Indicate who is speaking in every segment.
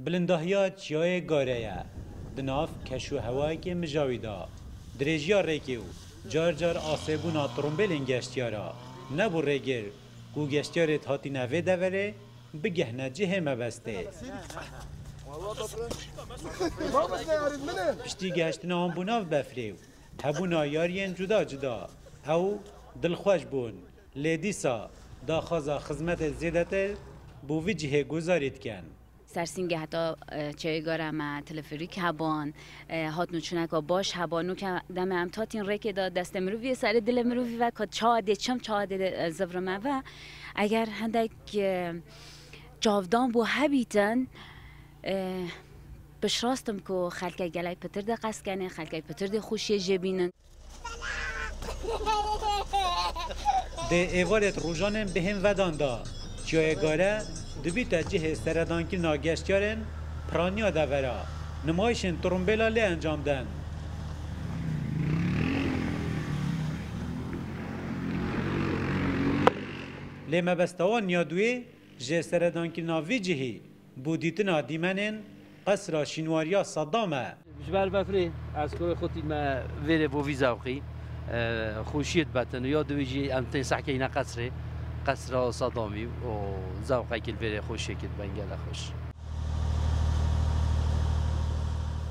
Speaker 1: بلندهیا چیای گاریه دناف کشو هوایی که مجاویدا درجیا ریکیو جار جار آسیبونا ترومبلین گشتیارا نبو ریگر گو گشتیارت هاتی نوی دوره بگهنه جه مبسته پشتی گشتنا هم بوناو بفریو هبونا یارین جدا جدا او دلخوش بون لیدیسا دا خوزا خزمت زیدتر بو وجه گذارید کن
Speaker 2: سرسینگه حتی چایگاره ما تلفریک هبان هات نوچونک و باش هبانو که دم هم تاتین ریک دا دست مروی سر دل مروی و که چاده چم چاده زفرمه و اگر هندک جاودان بو هبیتن بشراستم که خلکه گلای پتر ده قصد کنه خلکه پتر ده خوشی جبینن
Speaker 1: ده ایوالت روژانم به هم ودان دا چایگاره دبیت جه سردانکی ناگشتیارن پرانیا دورا نمایشن ترومبیلا لی انجام دن لی مبستوان یادوی جه سردانکی ناوی جهی بودیتنا دیمنن قصر شینواریا صدامه
Speaker 3: جبر بفری از کل خودی ما ویره بو ویزاوخی خوشیت باتن یادویجی انت سحکینا قصره قصر صدامی و زوقی که الویره خوشی که بنگل خوش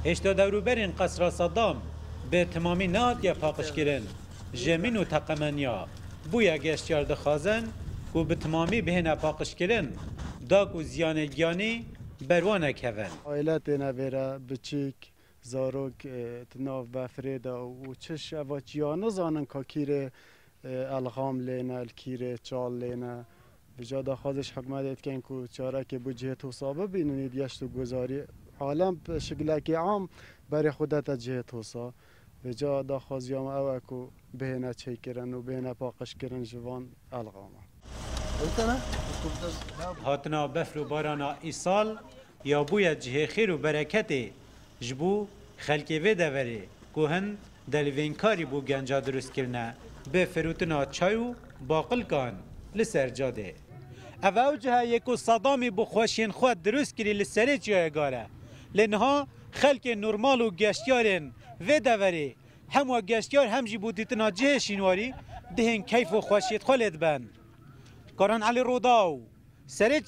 Speaker 1: هشتا دوروبرین قصر صدام به تمامی نهات یا پاقش کرن جمین و تقمنیا بویا گشتیار دخوازن و به تمامی بهنه پاقش کرن داک و زیان گیانی بروانه کهون
Speaker 4: آیلت نویره بچیک زاروک تناف بفریده و چش اوچیانه زانن که کیره الغام لینا الکیره چال لینا بجادا خازش حکمت اید کن که چاره که بجهه توصابه بینونید یشت و گذاری عالم شکلکی عام برای خودت جهه توصا بجادا خازیام اوه که بهنه چی کرن و بهنه پاقش کرن جوان الغامه
Speaker 1: هاتنا بفر و بارانا ایسال یا بویا جهه خیر و برکتی جبو خلکی وی دوره گوهن دلوینکاری بو گنجا درست کرنه به فروتنا چایو باقل کن لسر جاده او جهه یکو صدامی بو خوشین خود درست کری لسره جایگاره لنها خلک نرمال و گشتیارن و دوره همو گشتیار هم جی بودیتنا جه شینواری دهن کیف و خوشیت خالد بند کاران علی روداو سره